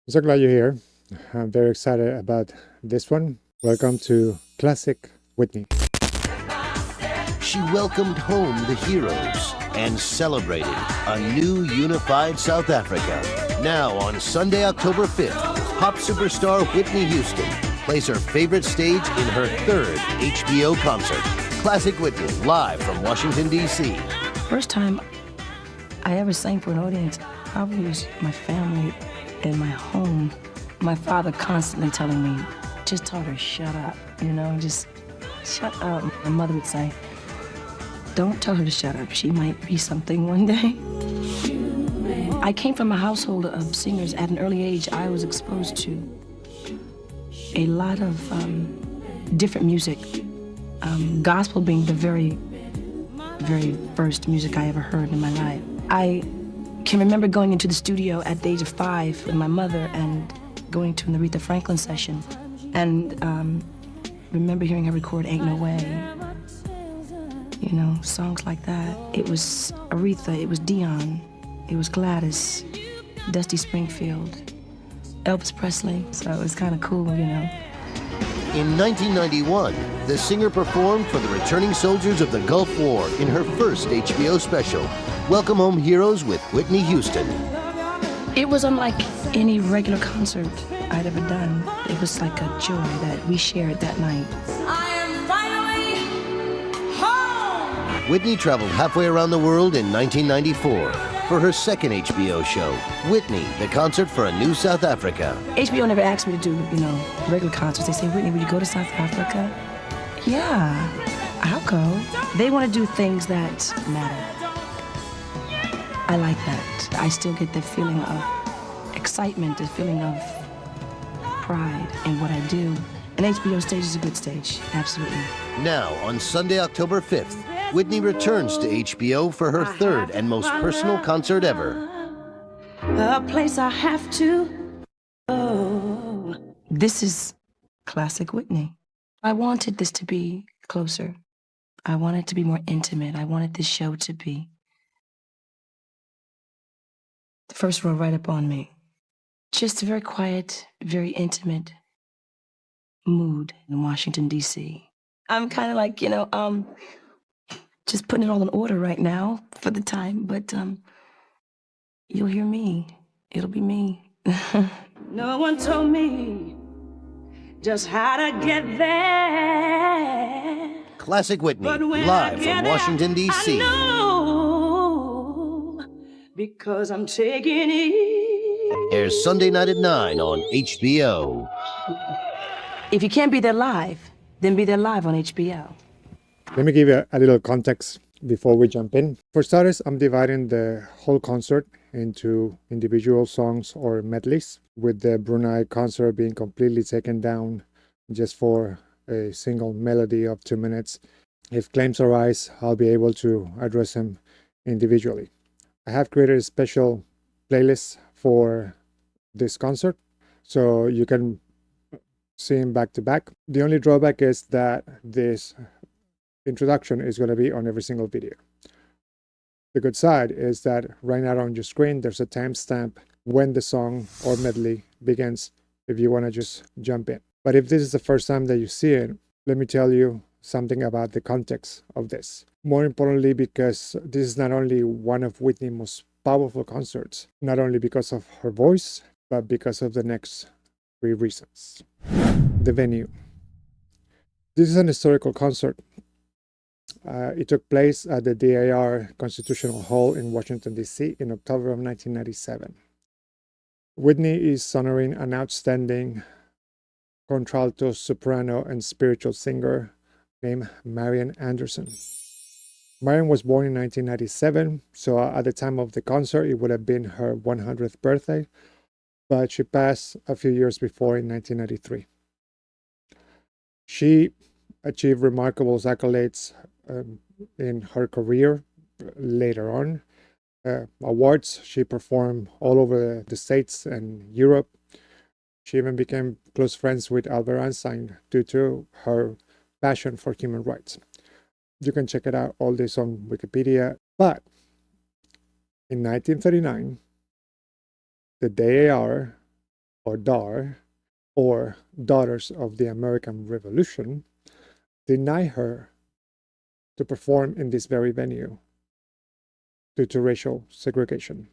I'm so glad you're here. I'm very excited about this one. Welcome to Classic Whitney. She welcomed home the heroes and celebrated a new unified South Africa. Now on Sunday, October 5th, pop superstar Whitney Houston plays her favorite stage in her third HBO concert. Classic Whitney, live from Washington, D.C. First time I ever sang for an audience probably was my family in my home. My father constantly telling me, just tell her, shut up, just shut up. My mother would say, don't tell her to shut up. She might be something one day. I came from a household of singers. At an early age, I was exposed to a lot of different music. Gospel being the very first music I ever heard in my life. I can remember going into the studio at the age of 5 with my mother and going to an Aretha Franklin session, and remember hearing her record Ain't No Way, songs like that. It was Aretha, it was Dion, it was Gladys, Dusty Springfield, Elvis Presley, so it was kind of cool, In 1991, the singer performed for the returning soldiers of the Gulf War in her first HBO special, Welcome Home Heroes with Whitney Houston. It was unlike any regular concert I'd ever done. It was like a joy that we shared that night. I am finally home! Whitney traveled halfway around the world in 1994 for her second HBO show, Whitney, the Concert for a New South Africa. HBO never asked me to do, regular concerts. They say, Whitney, would you go to South Africa? Yeah, I'll go. They want to do things that matter. I like that. I still get the feeling of excitement, the feeling of pride in what I do. An HBO stage is a good stage, absolutely. Now, on Sunday, October 5th, Whitney returns to HBO for her third and most personal concert ever. A place I have to go. This is Classic Whitney. I wanted this to be closer. I wanted it to be more intimate. I wanted this show to be the first row right up on me. Just a very quiet, very intimate mood in Washington, D.C. I'm kind of like, just putting it all in order right now for the time, but you'll hear me. It'll be me. No one told me just how to get there. Classic Whitney, live from Washington, D.C. I know, because I'm taking it. Airs Sunday night at 9 on HBO. If you can't be there live, then be there live on HBO. Let me give you a little context before we jump in. For starters, I'm dividing the whole concert into individual songs or medleys, with the Brunei concert being completely taken down just for a single melody of 2 minutes. If claims arise, I'll be able to address them individually. I have created a special playlist for this concert, so you can see them back to back. The only drawback is that this introduction is going to be on every single video. The good side is that right now on your screen, there's a timestamp when the song or medley begins if you want to just jump in. But if this is the first time that you see it, let me tell you something about the context of this. More importantly, because this is not only one of Whitney's most powerful concerts, not only because of her voice, but because of the next 3 reasons. The venue. This is an historical concert. It took place at the DAR Constitution Hall in Washington, D.C. in October of 1997. Whitney is honoring an outstanding contralto, soprano, and spiritual singer named Marian Anderson. Marian was born in 1997, so at the time of the concert, it would have been her 100th birthday, but she passed a few years before in 1993. She achieved remarkable accolades in her career later on. Awards, she performed all over the States and Europe. She even became close friends with Albert Einstein due to her passion for human rights. You can check it out, all this on Wikipedia. But in 1939, the DAR or DAR, or Daughters of the American Revolution, deny her to perform in this very venue due to racial segregation.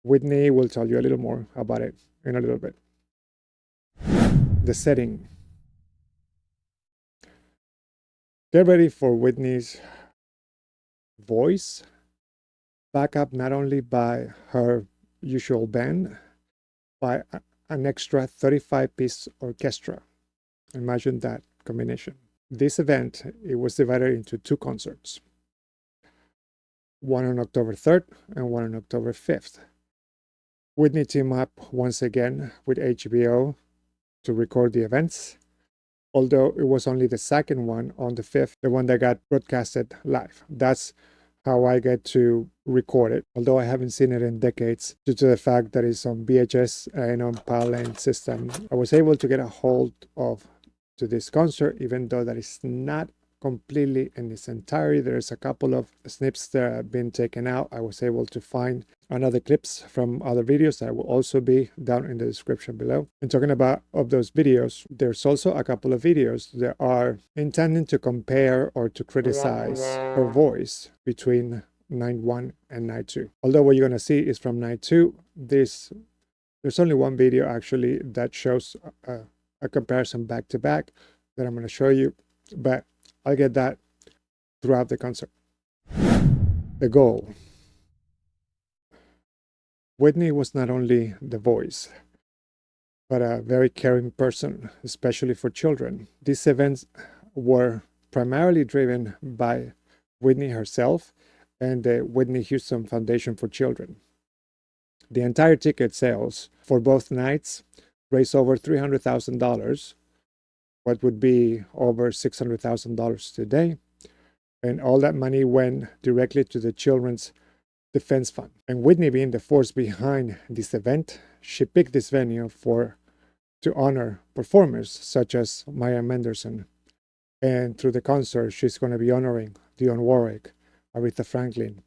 Whitney will tell you a little more about it in a little bit. The setting. Get ready for Whitney's voice, backed up not only by her usual band, by an extra 35-piece orchestra. Imagine that combination. This event, it was divided into two concerts, one on October 3rd and one on October 5th. Whitney teamed up once again with HBO to record the events, although it was only the second one on the 5th, the one that got broadcasted live. That's how I get to record it, although I haven't seen it in decades due to the fact that it's on VHS and on PAL system. I was able to get a hold of to this concert, even though that is not completely in its entirety. There's a couple of snips that have been taken out. I was able to find another clips from other videos that will also be down in the description below. And talking about of those videos, there's also a couple of videos that are intending to compare or to criticize her voice between night 1 and night 2. Although what you're going to see is from night 2, there's only one video actually that shows a comparison back to back that I'm going to show you, but I'll get that throughout the concert. The goal. Whitney was not only the voice, but a very caring person, especially for children. These events were primarily driven by Whitney herself and the Whitney Houston Foundation for Children. The entire ticket sales for both nights raised over $300,000, what would be over $600,000 today. And all that money went directly to the Children's Defense Fund. And Whitney being the force behind this event, she picked this venue to honor performers such as Marian Anderson. And through the concert, she's going to be honoring Dionne Warwick, Aretha Franklin,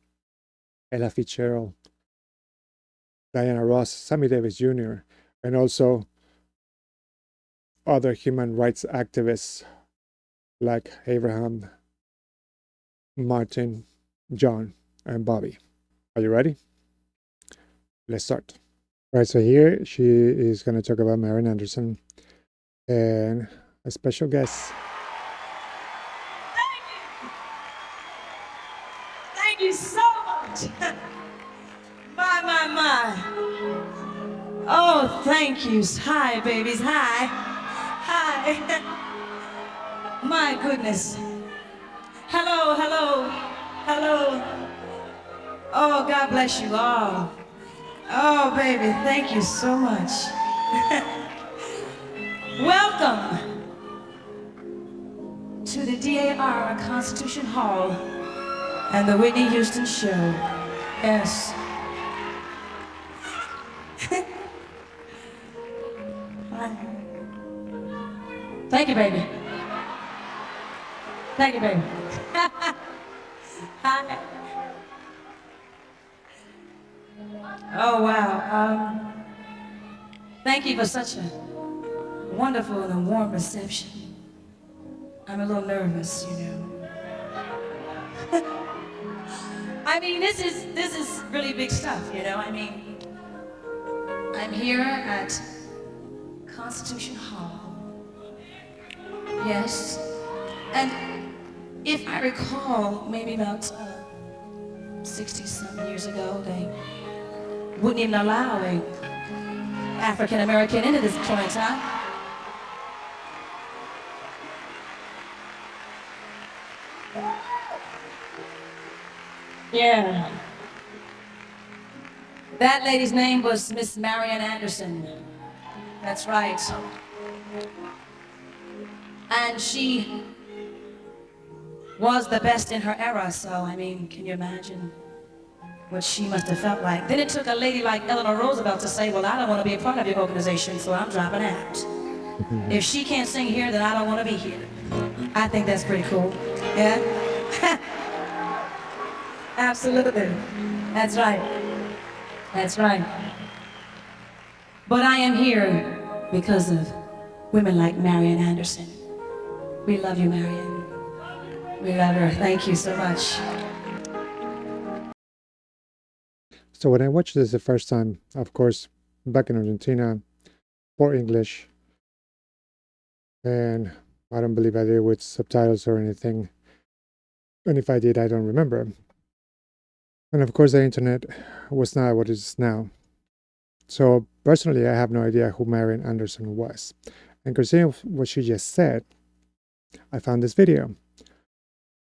Ella Fitzgerald, Diana Ross, Sammy Davis Jr., and also other human rights activists like Abraham, Martin, John, and Bobby. Are you ready? Let's start. All right, so here she is going to talk about Marian Anderson and a special guest. Thank you so much. My. Oh, thank you. Hi, babies. Hi. My goodness. Hello. Oh, God bless you all. Oh, baby, thank you so much. Welcome to the DAR Constitution Hall and the Whitney Houston Show. Yes. Thank you, baby. Thank you, baby. Hi. Oh, wow. Thank you for such a wonderful and warm reception. I'm a little nervous, you know. I mean, this is really big stuff, you know. I mean, I'm here at Constitution Hall. Yes. And if I recall, maybe about 60-some years ago, they wouldn't even allow an African American into this joint, huh? Yeah. That lady's name was Miss Marian Anderson. That's right. And she was the best in her era, so I mean, can you imagine what she must have felt like? Then it took a lady like Eleanor Roosevelt to say, well, I don't want to be a part of your organization, so I'm dropping out. If she can't sing here, then I don't want to be here. I think that's pretty cool. Yeah? Absolutely. That's right. That's right. But I am here because of women like Marian Anderson. We love you, Marian. We love her. Thank you so much. So when I watched this the first time, of course, back in Argentina, for English, and I don't believe I did with subtitles or anything. And if I did, I don't remember. And of course, the internet was not what it is now. So personally, I have no idea who Marian Anderson was. And considering what she just said, I found this video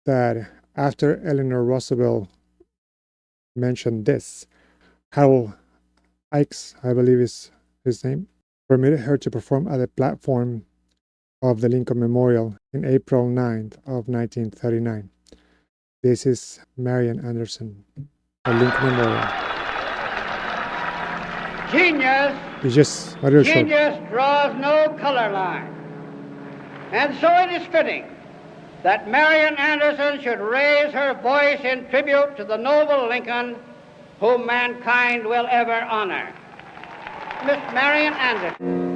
that after Eleanor Roosevelt mentioned this, Harold Ikes, I believe is his name, permitted her to perform at the platform of the Lincoln Memorial in April 9th of 1939. This is Marian Anderson, the Lincoln Memorial. Genius, It's just a little short. genius draws no color line. And so it is fitting that Marian Anderson should raise her voice in tribute to the noble Lincoln whom mankind will ever honor. Miss Marian Anderson.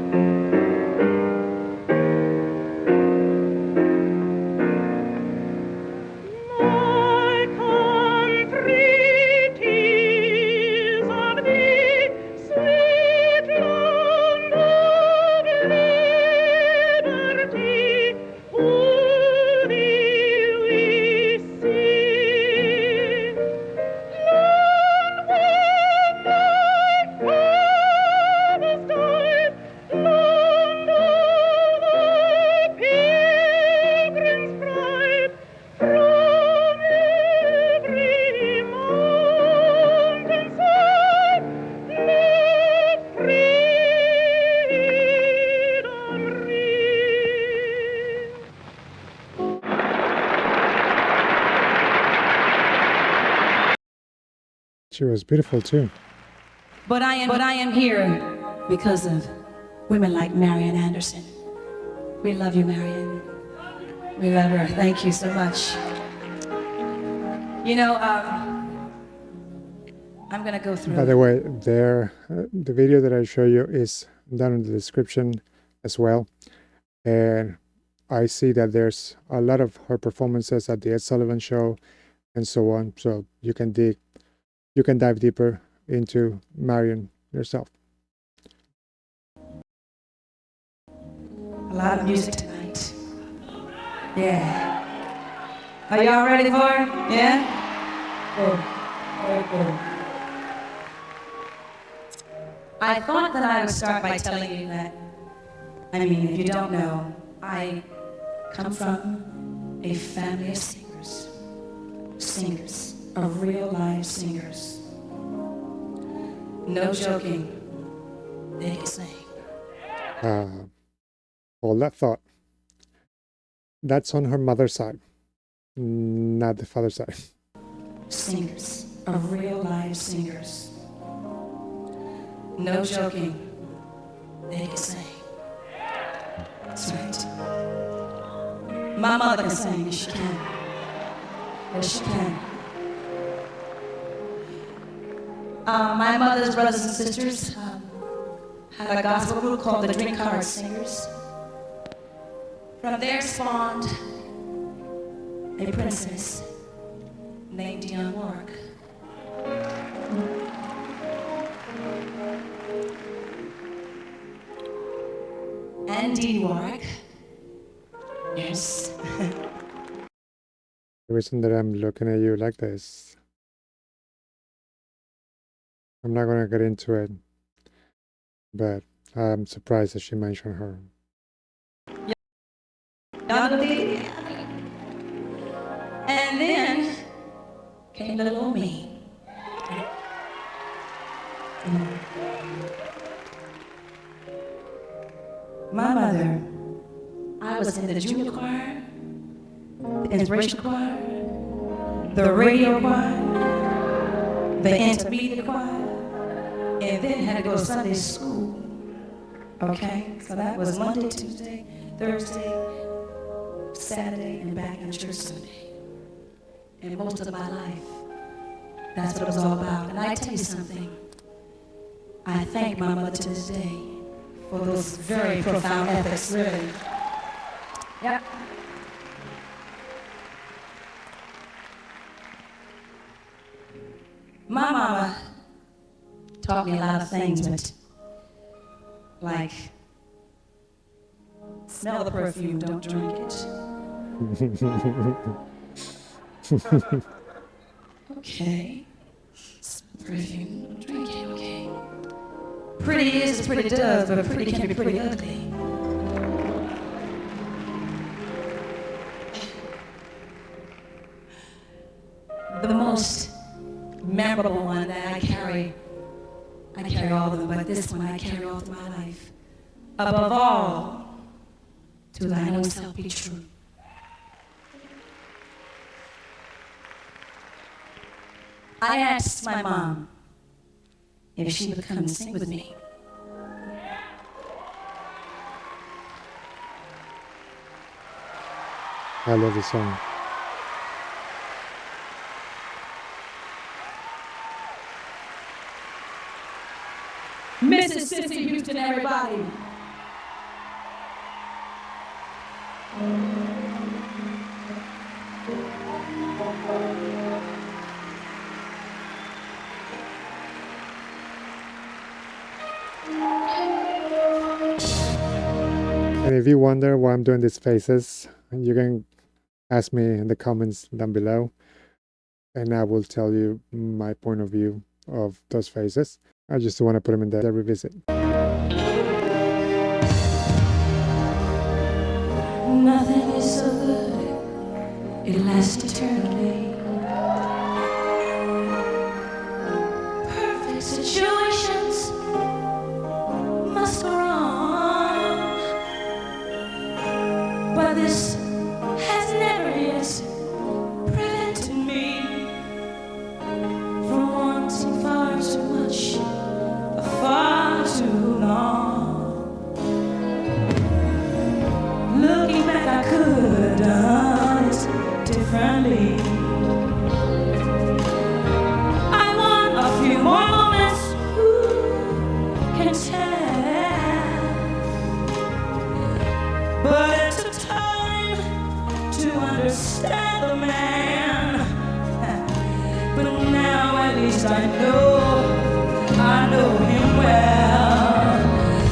She was beautiful too. But I am here because of women like Marian Anderson. We love you, Marian. We love her. Thank you so much. You know, I'm gonna go through. By the way, the video that I show you is down in the description as well. And I see that there's a lot of her performances at the Ed Sullivan Show and so on. So you can dive deeper into Marian yourself. A lot of music tonight. Yeah. Are y'all ready for it? Yeah? Good. Very good. I thought that I would start by telling you that, if you don't know, I come from a family of singers. Singers. Of real live singers. No joking, they can sing. Hold that thought. That's on her mother's side, not the father's side. Singers, of real live singers. No joking, they can sing. That's right. My mother can sing, yes she can. Yes she can. My mother's brothers and sisters had a gospel group called the Drink Card Singers. From there spawned a princess named Dionne Warwick. And Dee Warwick. Yes. The reason that I'm looking at you like this, I'm not going to get into it, but I'm surprised that she mentioned her. And then came little old me. My mother, I was in the junior choir, the inspiration choir, the radio choir, the intermediate choir, and then had to go to Sunday school. Okay, so that was Monday, Tuesday, Thursday, Saturday, and back in church Sunday. And most of my life, that's what it was all about. And I tell you something, I thank my mother to this day for those very profound efforts, really. Yep. My mama taught me a lot of things, but like, smell the perfume, don't drink it. Okay. Smell the perfume, don't drink it, okay. Pretty is as pretty does, but pretty can be pretty ugly. The most memorable one that I carry all of them, but this one I carry all through my life. Above all, to thine own self be true. I asked my mom if she would come and sing with me. I love the song. Mrs. Cissy Houston, everybody. And if you wonder why I'm doing these faces, you can ask me in the comments down below, and I will tell you my point of view of those faces. I just want to put them in the revisit. Nothing is so good, it lasts eternally. Perfect situations must go wrong, but this has never yet prevented me from wanting far too much, far too long. Looking back, I could have done it differently. I want a few more moments, who can tell? But it took time to understand the man. But now at least I know him well.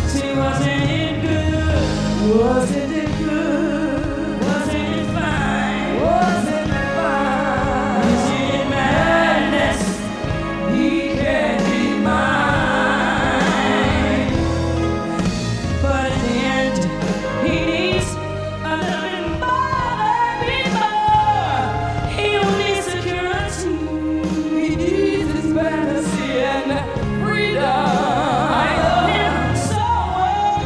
See, wasn't it good? Wasn't it good? Wasn't it fine? Wasn't it fine? Is it madness? He can't be mine. But in the end, he needs a little bit more. He don't need security. He needs his fantasy and freedom. I love him so well.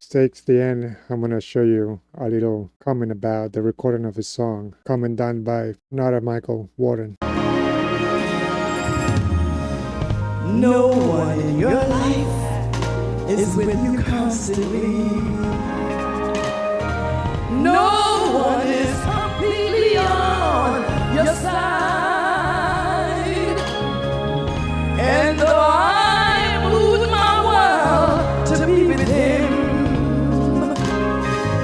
Stay to the end. I'm going to show you a little comment about the recording of his song. Comment done by Narada Michael Walden. No one in your life is with you constantly. No one is completely on your side. And though I moved my world to be with him,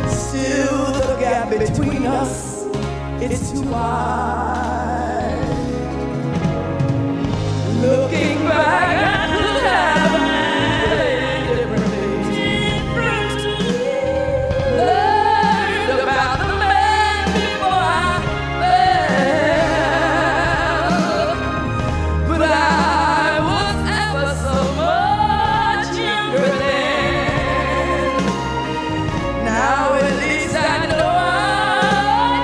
still the gap between us, it's too wide. Looking back, I could have acted differently. Learned about the man before I fell. But I was ever so much younger then. Now at least I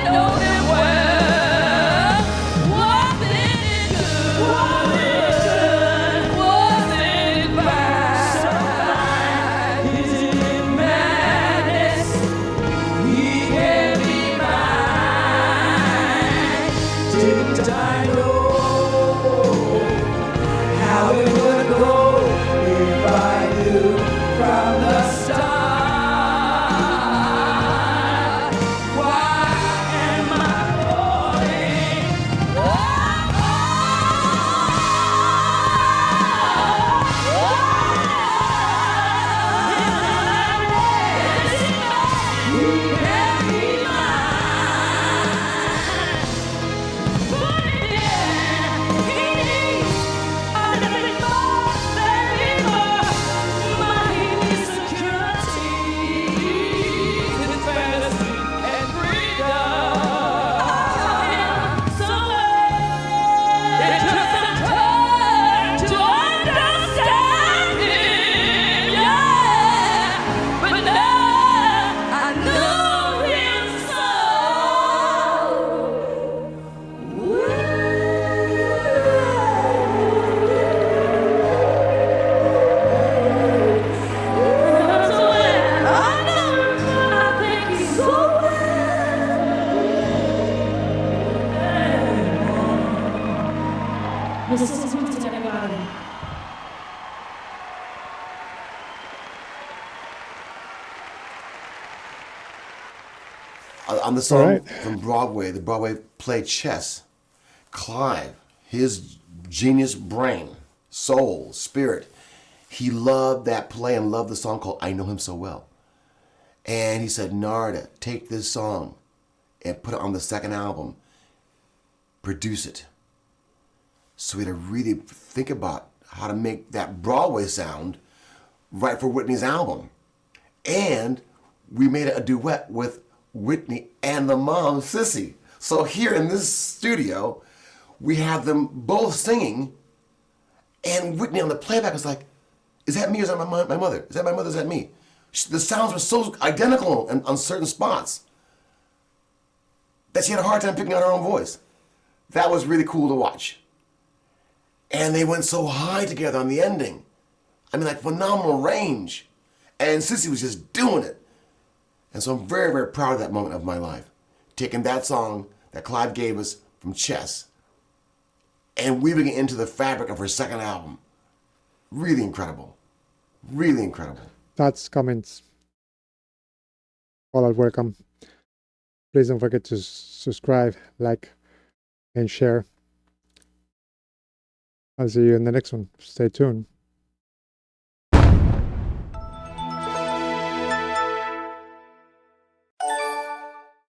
know him well. on the song right. from Broadway, the Broadway play Chess, Clive, his genius brain, soul, spirit, he loved that play and loved the song called I Know Him So Well. And he said, Narada, take this song and put it on the second album. Produce it. So we had to really think about how to make that Broadway sound right for Whitney's album. And we made it a duet with Whitney and the mom, Cissy. So here in this studio, we have them both singing, and Whitney on the playback was like, is that me or is that my mother? Is that my mother, is that me? The sounds were so identical on certain spots that she had a hard time picking out her own voice. That was really cool to watch. And they went so high together on the ending. I mean, like phenomenal range. And Cissy was just doing it. And so I'm very, very proud of that moment of my life. Taking that song that Clive gave us from Chess and weaving it into the fabric of her second album. Really incredible. Really incredible. Thoughts, comments, all are welcome. Please don't forget to subscribe, like, and share. I'll see you in the next one. Stay tuned.